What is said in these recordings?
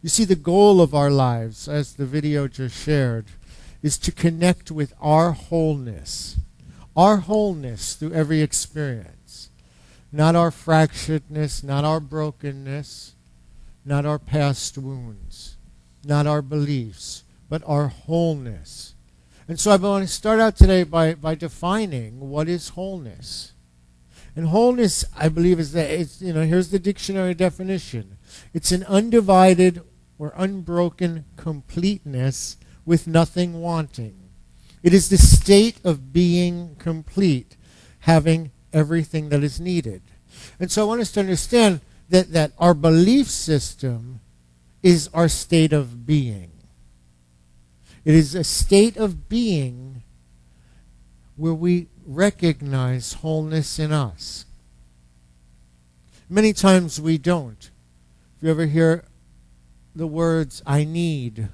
You see, the goal of our lives, as the video just shared, is to connect with our wholeness through every experience. Not our fracturedness, not our brokenness, not our past wounds, not our beliefs, but our wholeness. And so I want to start out today by defining what is wholeness. And wholeness, I believe, is that here's the dictionary definition. It's an undivided or unbroken completeness with nothing wanting. It is the state of being complete, having everything that is needed. And so I want us to understand that our belief system is our state of being. It is a state of being where we recognize wholeness in us. Many times we don't. If you ever hear the words, I need,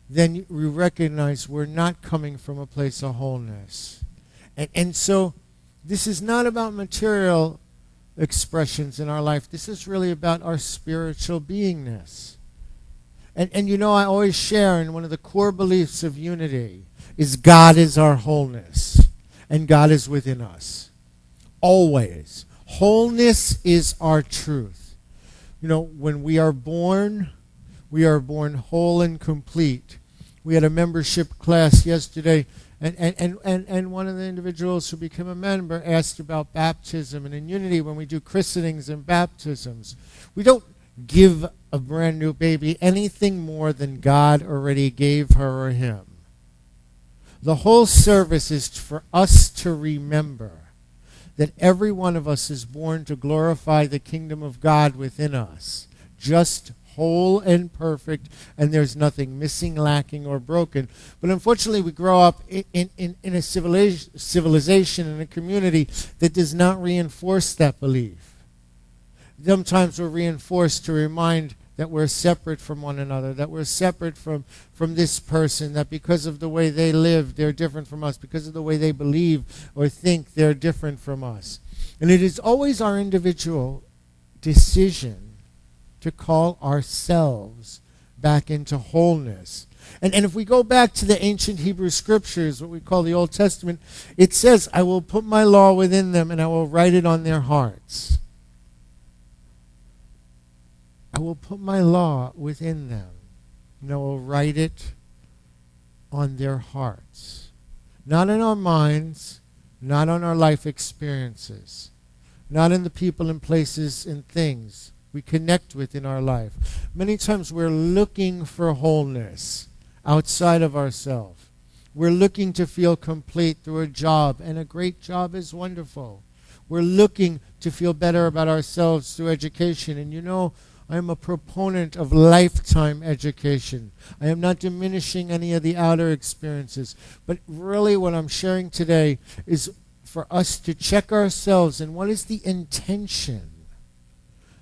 then we recognize we're not coming from a place of wholeness. And so this is not about material expressions in our life. This is really about our spiritual beingness. And I always share in one of the core beliefs of unity is God is our wholeness. And God is within us. Always. Wholeness is our truth. When we are born whole and complete. We had a membership class yesterday, and one of the individuals who became a member asked about baptism. And in unity, when we do christenings and baptisms, we don't give a brand new baby anything more than God already gave her or him. The whole service is for us to remember that every one of us is born to glorify the kingdom of God within us, just whole and perfect, and there's nothing missing, lacking, or broken. But unfortunately, we grow up in a civilization, in a community that does not reinforce that belief. Sometimes we're reinforced to remind that we're separate from one another, that we're separate from this person, that because of the way they live, they're different from us, because of the way they believe or think, they're different from us. And it is always our individual decision to call ourselves back into wholeness. And if we go back to the ancient Hebrew scriptures, what we call the Old Testament, it says, I will put my law within them and I will write it on their hearts. I will put my law within them and I will write it on their hearts. Not in our minds, not on our life experiences, not in the people and places and things we connect with in our life. Many times we're looking for wholeness outside of ourselves. We're looking to feel complete through a job, and a great job is wonderful. We're looking to feel better about ourselves through education. And I'm a proponent of lifetime education. I am not diminishing any of the outer experiences. But really what I'm sharing today is for us to check ourselves and what is the intention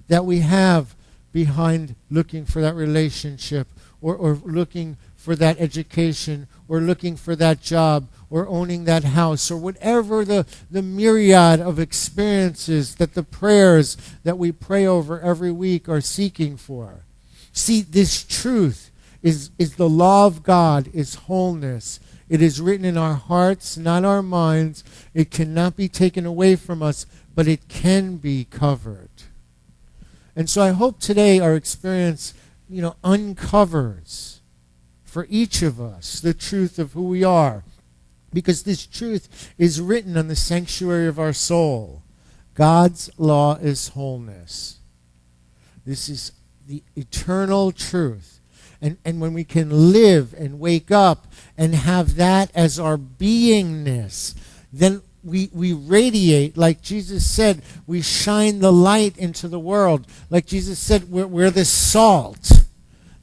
that we have behind looking for that relationship or looking for that education or looking for that job or owning that house or whatever the myriad of experiences that the prayers that we pray over every week are seeking for. See, this truth is the law of God, is wholeness. It is written in our hearts, not our minds. It cannot be taken away from us, but it can be covered. And so I hope today our experience, uncovers for each of us the truth of who we are. Because this truth is written on the sanctuary of our soul. God's law is wholeness. This is the eternal truth. And when we can live and wake up and have that as our beingness, then we radiate, like Jesus said, we shine the light into the world. Like Jesus said, we're the salt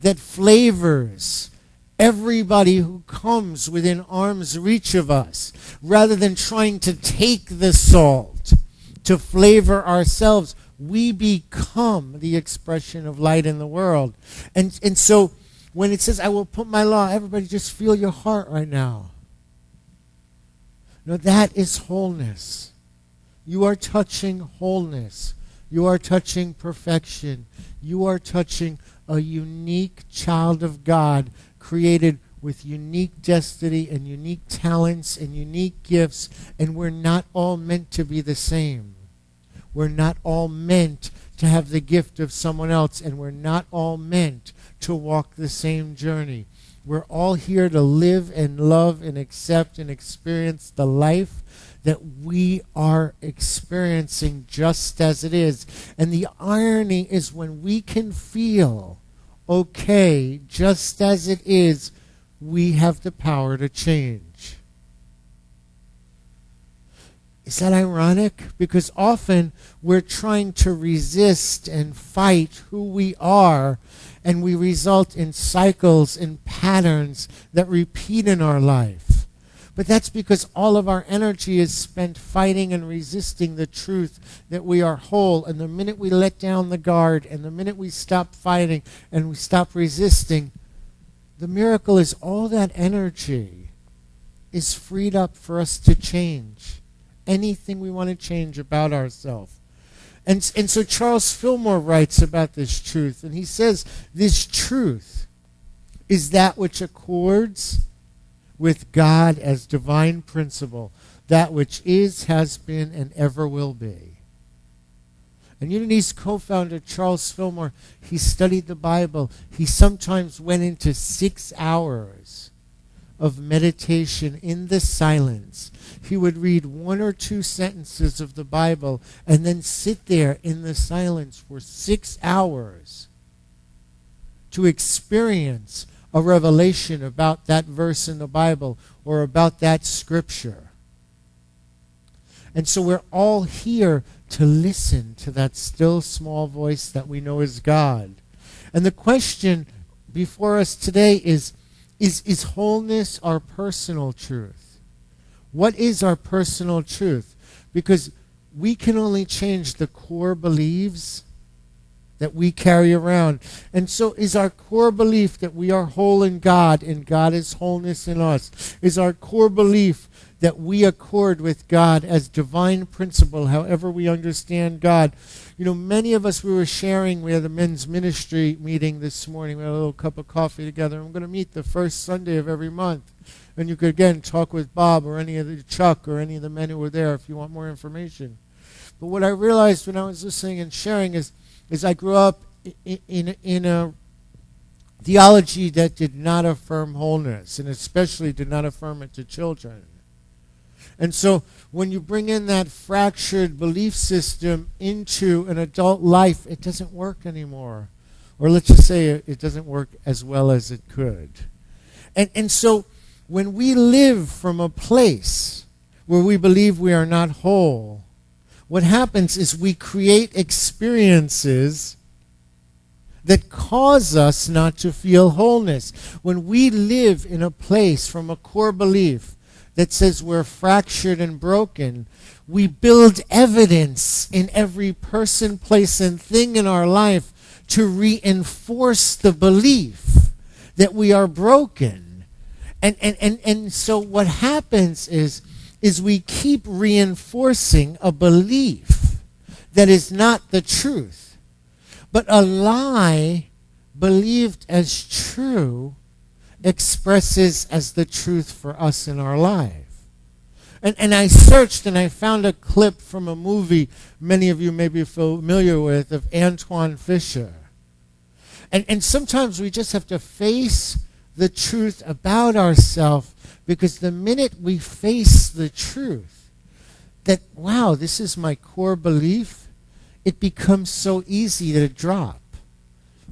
that flavors everybody who comes within arm's reach of us, rather than trying to take the salt to flavor ourselves. We become the expression of light in the world. And so when it says, I will put my law, everybody just feel your heart right now. No, that is wholeness. You are touching wholeness. You are touching perfection. You are touching a unique child of God created with unique destiny and unique talents and unique gifts, and we're not all meant to be the same. We're not all meant to have the gift of someone else, and we're not all meant to walk the same journey. We're all here to live and love and accept and experience the life that we are experiencing just as it is. And the irony is when we can feel okay just as it is, we have the power to change. Is that ironic? Because often we're trying to resist and fight who we are, and we result in cycles and patterns that repeat in our life. But that's because all of our energy is spent fighting and resisting the truth that we are whole. And the minute we let down the guard, and the minute we stop fighting and we stop resisting, the miracle is all that energy is freed up for us to change anything we want to change about ourselves. And so Charles Fillmore writes about this truth, and he says, this truth is that which accords with God as divine principle, that which is, has been, and ever will be. And Unity's co-founder, Charles Fillmore, he studied the Bible. He sometimes went into 6 hours of meditation in the silence. He would read 1 or 2 sentences of the Bible and then sit there in the silence for 6 hours to experience a revelation about that verse in the Bible or about that scripture. And so we're all here to listen to that still small voice that we know is God. And the question before us today is wholeness our personal truth? What is our personal truth? Because we can only change the core beliefs that we carry around. And so is our core belief that we are whole in God and God is wholeness in us? Is our core belief that we accord with God as divine principle, however we understand God? You know, many of us, we had a men's ministry meeting this morning. We had a little cup of coffee together. I'm going to meet the first Sunday of every month. And you could, again, talk with Bob or Chuck or any of the men who were there if you want more information. But what I realized when I was listening and sharing is I grew up in a theology that did not affirm wholeness, and especially did not affirm it to children. And so when you bring in that fractured belief system into an adult life, it doesn't work anymore. Or let's just say it doesn't work as well as it could. And so when we live from a place where we believe we are not whole, what happens is we create experiences that cause us not to feel wholeness. When we live in a place from a core belief that says we're fractured and broken, we build evidence in every person, place, and thing in our life to reinforce the belief that we are broken. And so what happens is we keep reinforcing a belief that is not the truth. But a lie believed as true expresses as the truth for us in our life. And I searched and I found a clip from a movie many of you may be familiar with of Antoine Fisher. And sometimes we just have to face the truth about ourselves, because the minute we face the truth that, wow, this is my core belief, it becomes so easy to drop.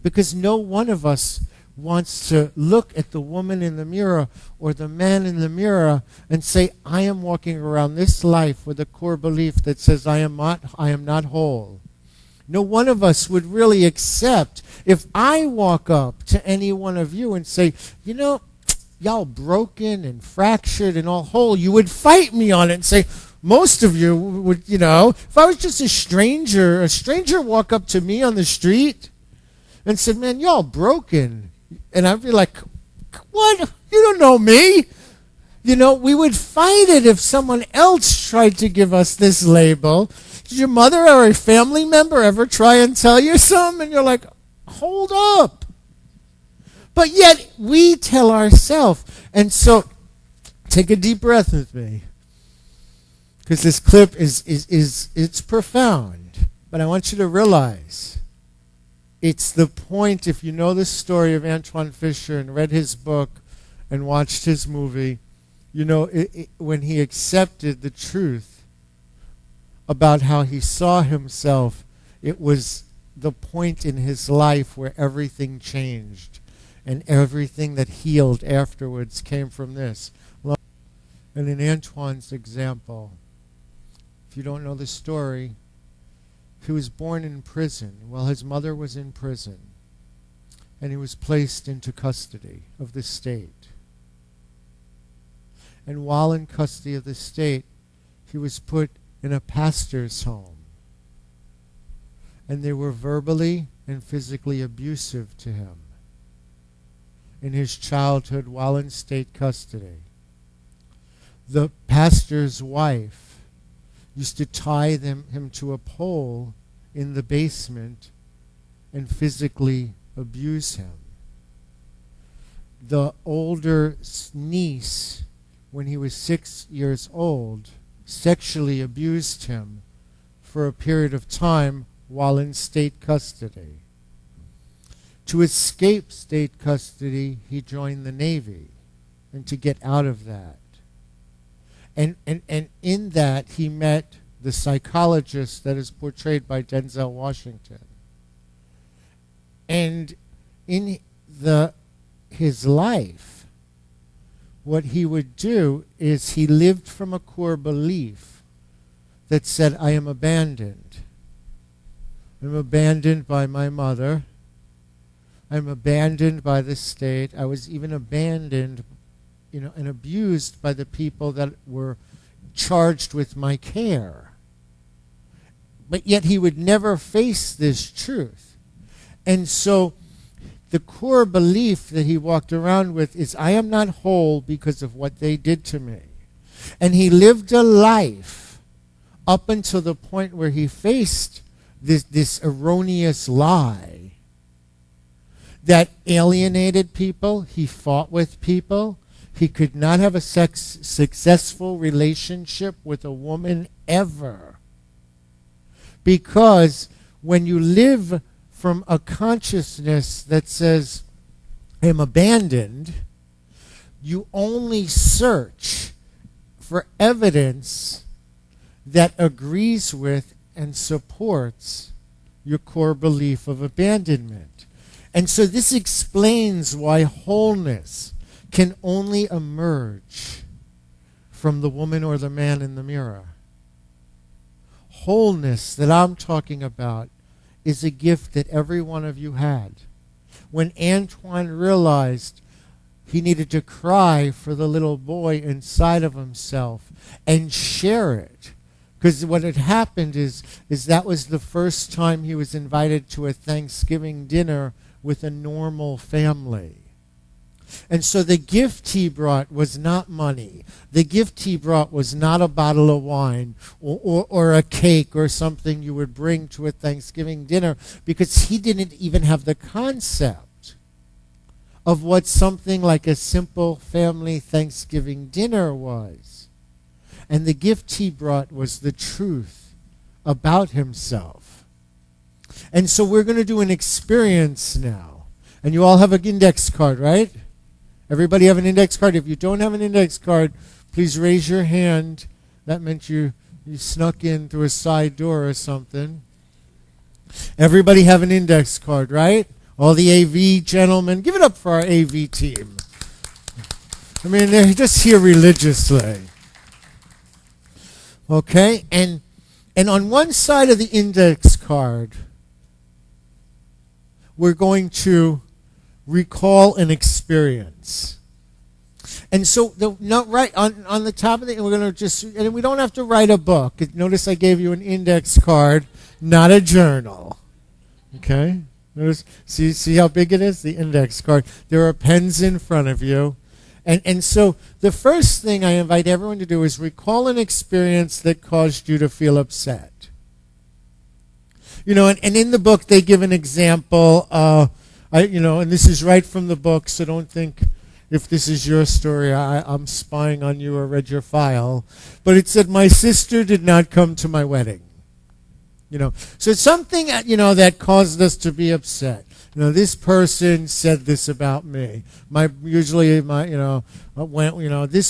Because no one of us wants to look at the woman in the mirror or the man in the mirror and say, I am walking around this life with a core belief that says I am not whole. No one of us would really accept if I walk up to any one of you and say, you know, y'all broken and fractured and all whole. You would fight me on it and say, most of you would, you know, if I was just a stranger walk up to me on the street and said, man, y'all broken. And I'd be like, what? You don't know me. You know, we would fight it if someone else tried to give us this label. Did your mother or a family member ever try and tell you something? And you're like, hold up. But yet we tell ourselves. And so take a deep breath with me. Because this clip it's profound. But I want you to realize it's the point, if you know the story of Antoine Fisher and read his book and watched his movie, you know, when he accepted the truth about how he saw himself, it was the point in his life where everything changed and everything that healed afterwards came from this. And in Antoine's example, if you don't know the story, he was born in prison while his mother was in prison, and he was placed into custody of the state. And while in custody of the state, he was put in a pastor's home. And they were verbally and physically abusive to him in his childhood while in state custody. The pastor's wife used to tie him to a pole in the basement and physically abuse him. The older niece, when he was 6 years old, sexually abused him for a period of time while in state custody. To escape state custody, he joined the Navy, and to get out of that. And in that, he met the psychologist that is portrayed by Denzel Washington. And in his life, what he would do is he lived from a core belief that said, I am abandoned. I'm abandoned by my mother. I'm abandoned by the state. I was even abandoned, and abused by the people that were charged with my care. But yet he would never face this truth. And so the core belief that he walked around with is, I am not whole because of what they did to me. And he lived a life up until the point where he faced this erroneous lie that alienated people. He fought with people. He could not have a successful relationship with a woman ever. Because when you live from a consciousness that says, I am abandoned, you only search for evidence that agrees with and supports your core belief of abandonment. And so this explains why wholeness can only emerge from the woman or the man in the mirror. Wholeness that I'm talking about is a gift that every one of you had. When Antoine realized he needed to cry for the little boy inside of himself and share it, because what had happened is that was the first time he was invited to a Thanksgiving dinner with a normal family. And so the gift he brought was not money. The gift he brought was not a bottle of wine or a cake or something you would bring to a Thanksgiving dinner, because he didn't even have the concept of what something like a simple family Thanksgiving dinner was. And the gift he brought was the truth about himself. And so we're going to do an experience now. And you all have an index card, right? Everybody have an index card? If you don't have an index card, please raise your hand. That meant you snuck in through a side door or something. Everybody have an index card, right? All the AV gentlemen. Give it up for our AV team. I mean, they're just here religiously. Okay? And on one side of the index card, we're going to recall an experience. And so right on the top of it, we're going to and we don't have to write a book. Notice I gave you an index card, not a journal. Okay? Notice, see how big it is? The index card. There are pens in front of you. And so the first thing I invite everyone to do is recall an experience that caused you to feel upset. And in the book they give an example. And this is right from the book, so don't think if this is your story, I'm spying on you or read your file. But it said, my sister did not come to my wedding. So it's something, that caused us to be upset. This person said this about me. This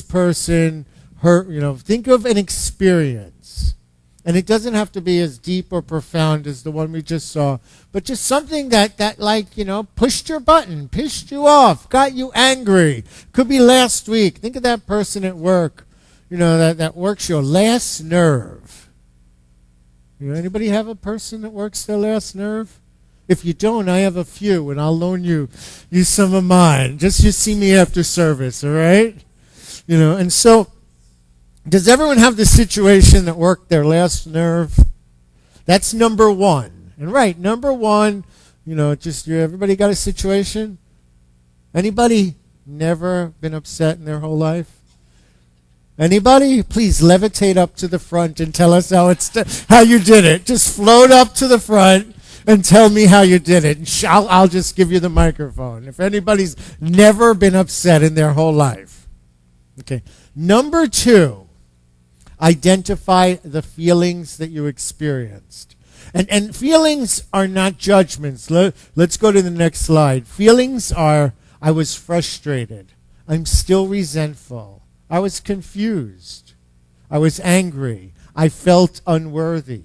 person hurt, think of an experience. And it doesn't have to be as deep or profound as the one we just saw, but just something that pushed your button, pissed you off, got you angry. Could be last week. Think of that person at work, that works your last nerve. Anybody have a person that works their last nerve? If you don't, I have a few, and I'll loan you some of mine. Just you see me after service, all right? And so, does everyone have the situation that worked their last nerve? That's number one. And right, number one, everybody got a situation? Anybody never been upset in their whole life? Anybody? Please levitate up to the front and tell us how you did it. Just float up to the front and tell me how you did it. And I'll just give you the microphone. If anybody's never been upset in their whole life. Okay. Number two, identify the feelings that you experienced. And feelings are not judgments. Let's go to the next slide. Feelings are, I was frustrated. I'm still resentful. I was confused. I was angry. I felt unworthy.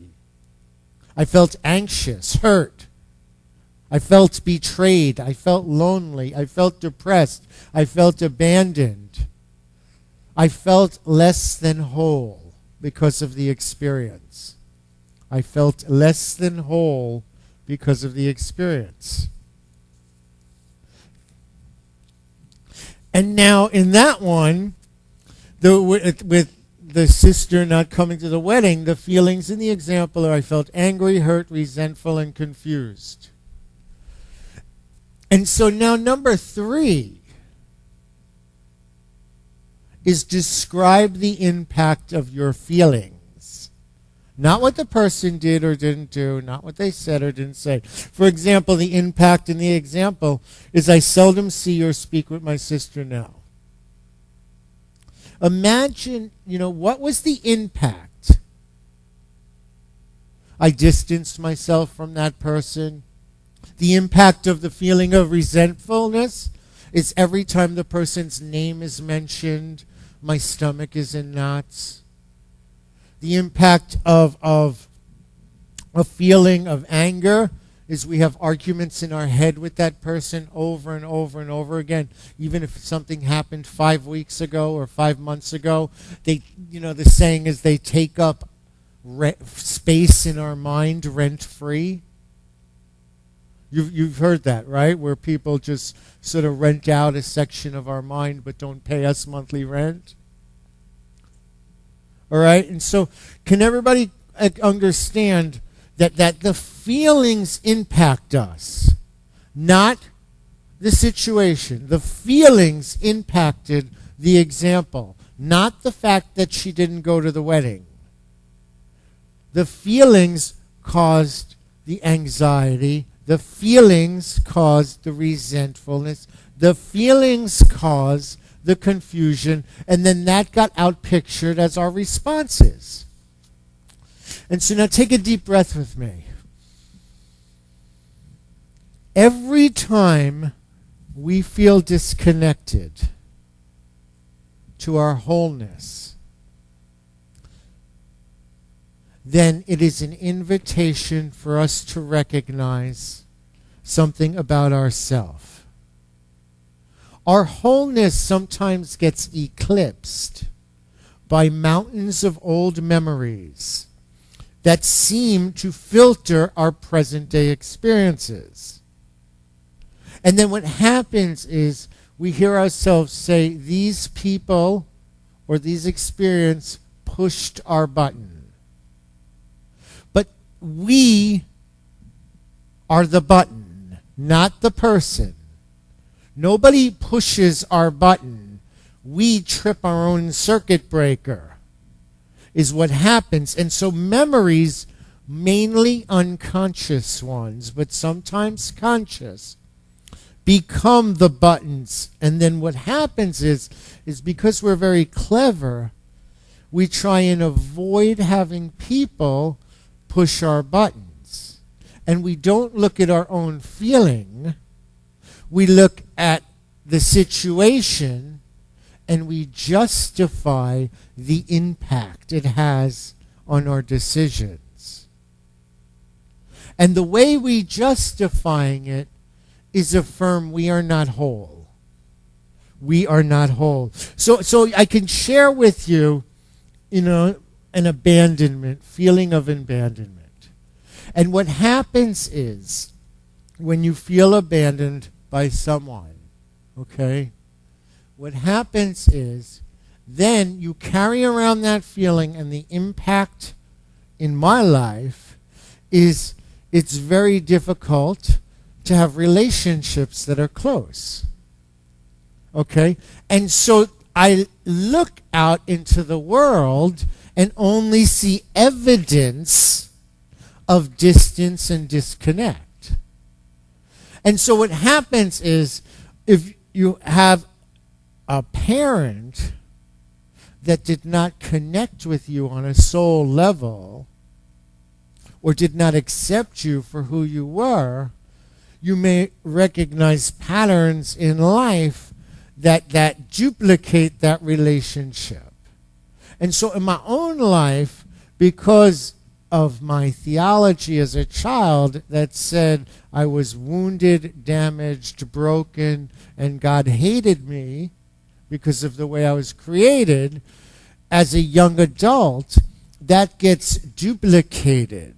I felt anxious, hurt. I felt betrayed. I felt lonely. I felt depressed. I felt abandoned. I felt less than whole because of the experience. I felt less than whole because of the experience. And now in that one, with the sister not coming to the wedding, the feelings in the example are I felt angry, hurt, resentful, and confused. And so now number three is describe the impact of your feelings. Not what the person did or didn't do, not what they said or didn't say. For example, the impact in the example is I seldom see or speak with my sister now. Imagine, what was the impact? I distanced myself from that person. The impact of the feeling of resentfulness is every time the person's name is mentioned, my stomach is in knots. The impact of a feeling of anger is we have arguments in our head with that person over and over and over again. Even if something happened 5 weeks ago or 5 months ago, the saying is they take up space in our mind rent-free. You've heard that, right? Where people just sort of rent out a section of our mind but don't pay us monthly rent. All right? And so can everybody understand that the feelings impact us, not the situation. The feelings impacted the example, not the fact that she didn't go to the wedding. The feelings caused the anxiety. The feelings caused the resentfulness. The feelings caused the confusion, and then that got outpictured as our responses. And so now take a deep breath with me. Every time we feel disconnected to our wholeness, then it is an invitation for us to recognize something about ourselves. Our wholeness sometimes gets eclipsed by mountains of old memories that seem to filter our present-day experiences. And then what happens is we hear ourselves say, these people or these experiences pushed our button. But we are the button, not the person. Nobody pushes our button. We trip our own circuit breaker, is what happens. And so memories mainly unconscious ones, but sometimes conscious, become the buttons. And then what happens is because we're very clever, we try and avoid having people push our buttons. And we don't look at our own feeling. We look at the situation and we justify the impact it has on our decisions. And the way we justifying it is affirm we are not whole. We are not whole. So I can share with you, an abandonment, feeling of abandonment. And what happens is when you feel abandoned by someone, okay, what happens is then you carry around that feeling, and the impact in my life is it's very difficult to have relationships that are close. Okay? And so I look out into the world and only see evidence of distance and disconnect. And so what happens is if you have a parent that did not connect with you on a soul level or did not accept you for who you were, you may recognize patterns in life that duplicate that relationship. And so in my own life, because of my theology as a child that said I was wounded, damaged, broken, and God hated me because of the way I was created, as a young adult, that gets duplicated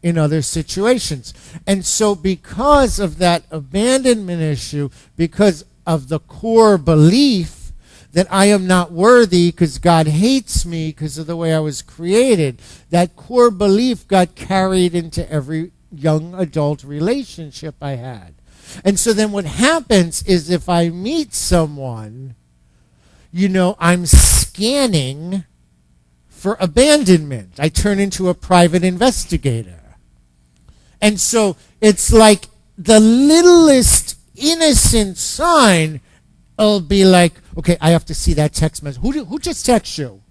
in other situations. And so because of that abandonment issue, because of the core belief that I am not worthy because God hates me because of the way I was created, that core belief got carried into every young adult relationship I had. And so then what happens is if I meet someone, I'm scanning for abandonment. I turn into a private investigator. And so it's like the littlest innocent sign will be like, okay, I have to see that text message. Who just texted you?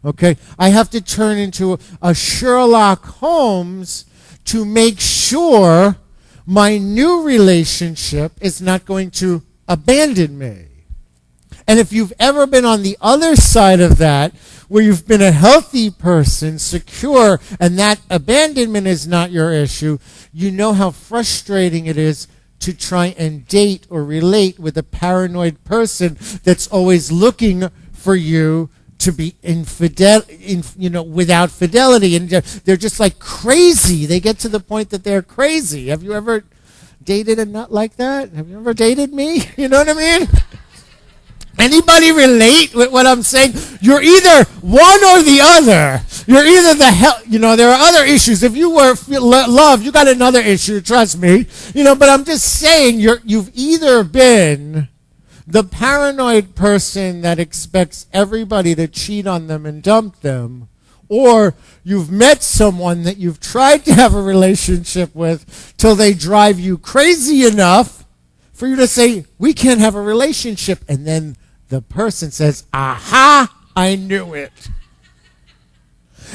Okay, I have to turn into a Sherlock Holmes to make sure my new relationship is not going to abandon me. And if you've ever been on the other side of that, where you've been a healthy person, secure, and that abandonment is not your issue, you know how frustrating it is to try and date or relate with a paranoid person that's always looking for you to be without fidelity. And they're just like crazy. They get to the point that they're crazy. Have you ever dated a nut like that? Have you ever dated me? You know what I mean? Anybody relate with what I'm saying? You're either one or the other. You're either there are other issues. If you were love, you got another issue, trust me. But I'm just saying you've either been the paranoid person that expects everybody to cheat on them and dump them, or you've met someone that you've tried to have a relationship with till they drive you crazy enough for you to say, we can't have a relationship. And then the person says, aha, I knew it.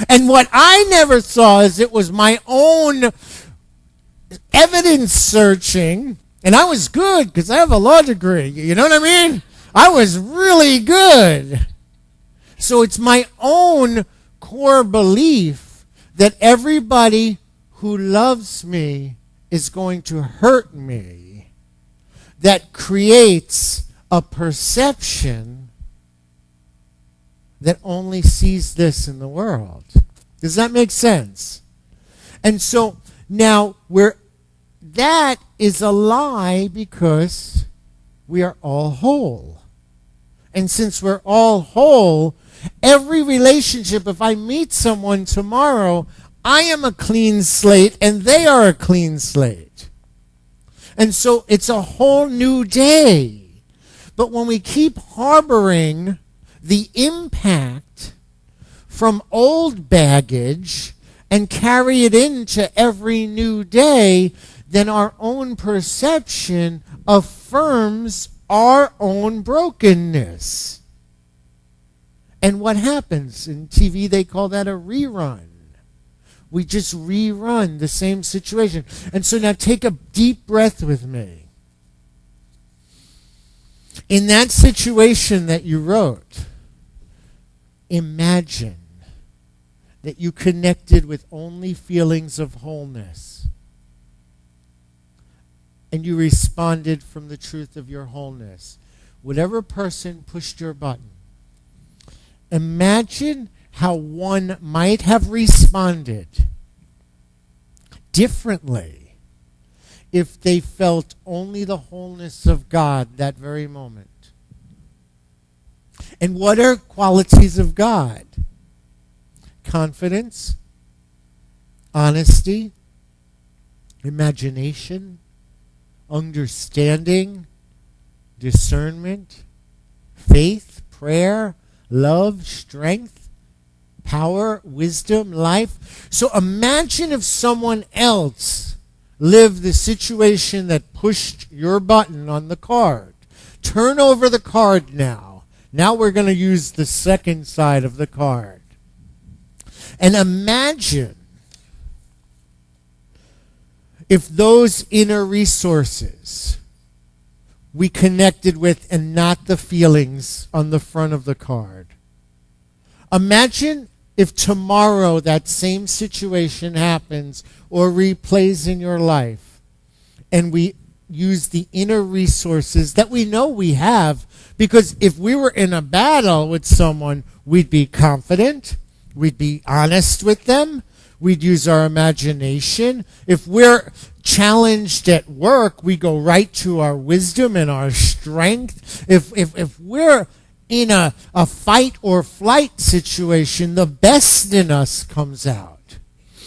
And what I never saw is it was my own evidence searching, and I was good because I have a law degree. You know what I mean? I was really good. So it's my own core belief that everybody who loves me is going to hurt me that creates a perception that only sees this in the world. Does that make sense? And so now that is a lie because we are all whole. And since we're all whole, every relationship, if I meet someone tomorrow, I am a clean slate and they are a clean slate. And so it's a whole new day. But when we keep harboring the impact from old baggage and carry it into every new day, then our own perception affirms our own brokenness. And what happens? In TV, they call that a rerun. We just rerun the same situation. And so now take a deep breath with me. In that situation that you wrote, imagine that you connected with only feelings of wholeness. And you responded from the truth of your wholeness. Whatever person pushed your button, imagine how one might have responded differently if they felt only the wholeness of God that very moment. And what are qualities of God? Confidence, honesty, imagination, understanding, discernment, faith, prayer, love, strength, power, wisdom, life. So imagine if someone else lived the situation that pushed your button on the card. Turn over the card now. Now we're going to use the second side of the card. And imagine if those inner resources we connected with and not the feelings on the front of the card. Imagine if tomorrow that same situation happens or replays in your life and we use the inner resources that we know we have, because if we were in a battle with someone, we'd be confident, we'd be honest with them, we'd use our imagination. If we're challenged at work, we go right to our wisdom and our strength. If we're in a fight or flight situation, the best in us comes out.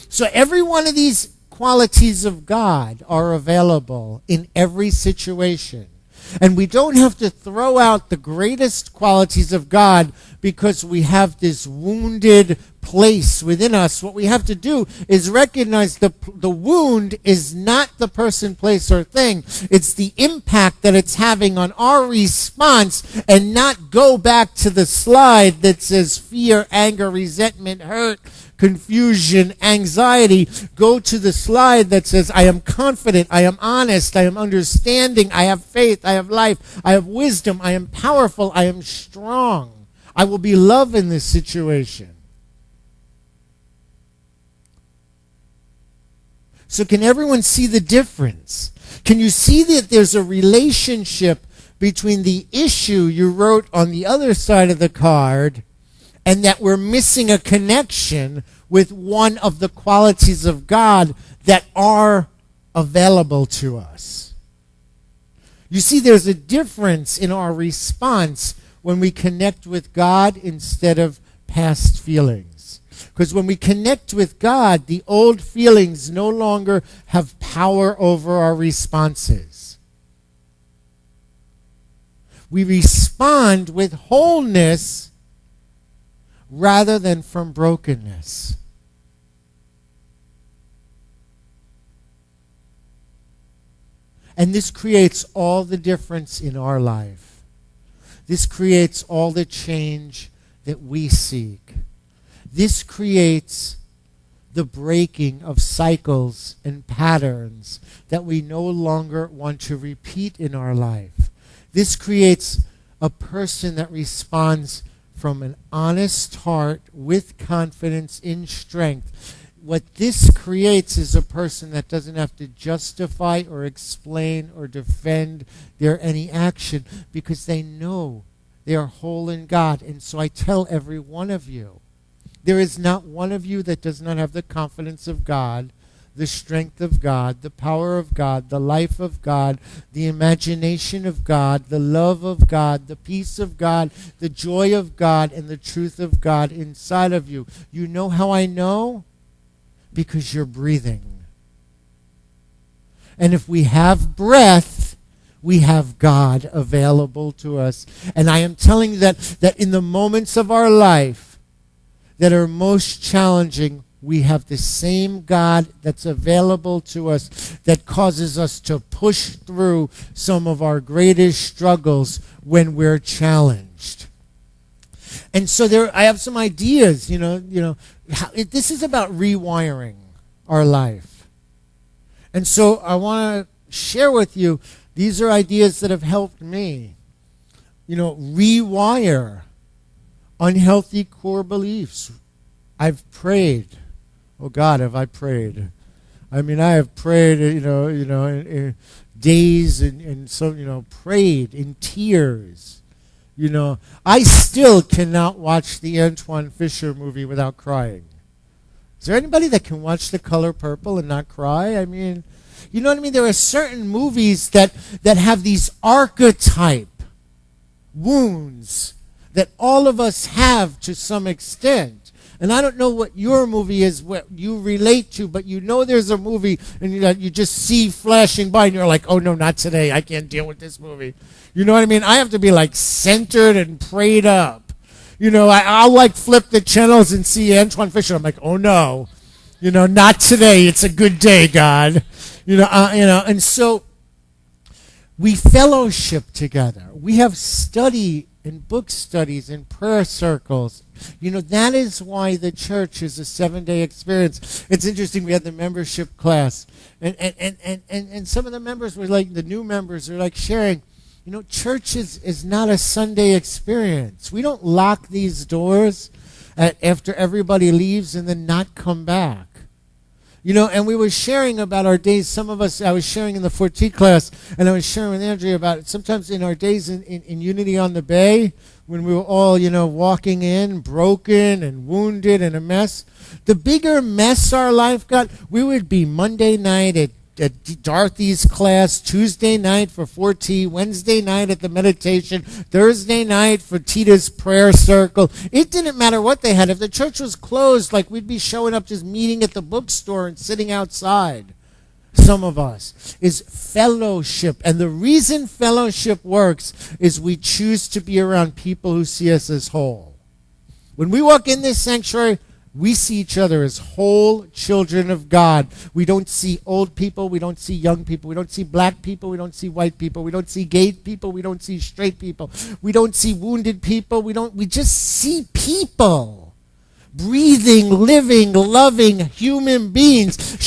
So every one of these qualities of God are available in every situation. And we don't have to throw out the greatest qualities of God because we have this wounded place within us. What we have to do is recognize the wound is not the person, place, or thing. It's the impact that it's having on our response, and not go back to the slide that says fear, anger, resentment, hurt, confusion, anxiety. Go to the slide that says, I am confident, I am honest, I am understanding, I have faith, I have life, I have wisdom, I am powerful, I am strong. I will be loved in this situation. So can everyone see the difference? Can you see that there's a relationship between the issue you wrote on the other side of the card and that we're missing a connection with one of the qualities of God that are available to us? You see, there's a difference in our response when we connect with God instead of past feelings. Because when we connect with God, the old feelings no longer have power over our responses. We respond with wholeness rather than from brokenness. And this creates all the difference in our life. This creates all the change that we seek. This creates the breaking of cycles and patterns that we no longer want to repeat in our life. This creates a person that responds from an honest heart with confidence in strength. What this creates is a person that doesn't have to justify or explain or defend their any action because they know they are whole in God. And so I tell every one of you, there is not one of you that does not have the confidence of God, the strength of God, the power of God, the life of God, the imagination of God, the love of God, the peace of God, the joy of God, and the truth of God inside of you. You know how I know? Because you're breathing. And if we have breath, we have God available to us. And I am telling you that in the moments of our life that are most challenging, we have the same God that's available to us, that causes us to push through some of our greatest struggles when we're challenged. And so I have some ideas, this is about rewiring our life. And so I want to share with you, these are ideas that have helped me. Rewire unhealthy core beliefs. I've prayed. Oh God, have I prayed? I mean, I have prayed, in days and so, prayed in tears. I still cannot watch the Antoine Fisher movie without crying. Is there anybody that can watch The Color Purple and not cry? I mean, you know what I mean? There are certain movies that have these archetype wounds that all of us have to some extent. And I don't know what your movie is, what you relate to, but there's a movie and you just see flashing by and you're like, oh no, not today. I can't deal with this movie. You know what I mean? I have to be like centered and prayed up. I'll like flip the channels and see Antoine Fisher. I'm like, oh no, not today. It's a good day, God. And so we fellowship together. We have study and book studies and prayer circles. That is why the church is a 7-day experience. It's interesting. We had the membership class, and some of the members were like, the new members are like sharing, church is not a Sunday experience. We don't lock these doors after everybody leaves and then not come back. And we were sharing about our days. Some of us, I was sharing in the 14 class, and I was sharing with Andrea about it. Sometimes in our days in Unity on the Bay, when we were all, walking in, broken and wounded and a mess, the bigger mess our life got, we would be Monday night at Dorothy's class, Tuesday night for 4T, Wednesday night at the meditation, Thursday night for Tita's prayer circle. It didn't matter what they had. If the church was closed, like we'd be showing up just meeting at the bookstore and sitting outside. Some of us is fellowship. And the reason fellowship works is we choose to be around people who see us as whole. When we walk in this sanctuary, we see each other as whole children of God. We don't see old people. We don't see young people. We don't see black people. We don't see white people. We don't see gay people. We don't see straight people. We don't see wounded people. We just see people. Breathing, living, loving human beings